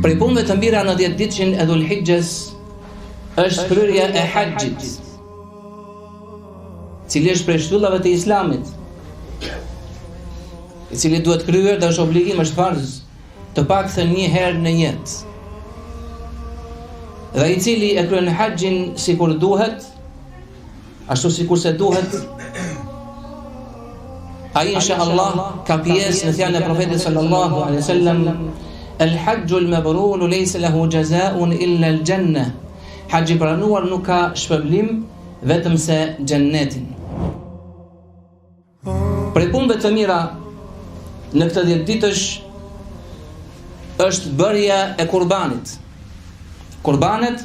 Prej punëve të mira në 10 ditëshin e Dhul-Hijjes është kryerja e haxhit, cili është prej shtyllave të Islamit, i cili duhet kryer dhe është obligim, është farz, të paktën një herë në jetë. Dhe i cili e kryen haxhin sikur duhet, ashtu sikur se duhet, ai inshallah ka pjesë në fjalën e profetit sallallahu alaihi wasallam: "El-hajjul mabrur laysa lahu jazaa'un illa al-jannah." Haxhi pranuar nuk ka shpërblim vetëm se xhennetin. Prej punëve të mira në këtë 10 ditësh është bërja e kurbanit. Kurbanet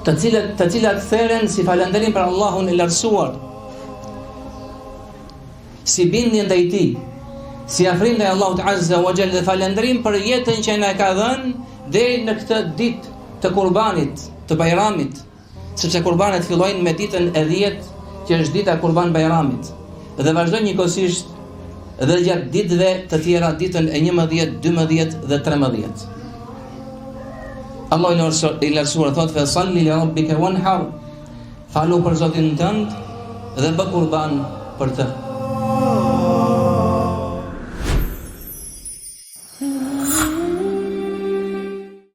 të cilat theren si falënderim për Allahun e lartësuar, si bindje ndaj tij, si afrim ndaj Allahut Azza wa Jalla dhe falënderim për jetën që na ka dhënë deri në këtë ditë të kurbanit, të Bajramit, sepse kurbanet fillojnë me ditën e 10, që është dita Kurban Bajramit, dhe vazhdojnë njëkohësisht dhe gjatë ditëve të tjera, ditën e 11, 12 dhe 13. Allah i lartësuar thotë: "Fa salli li rabbika wanhar", falu për Zotin tënd dhe bë kurban për të.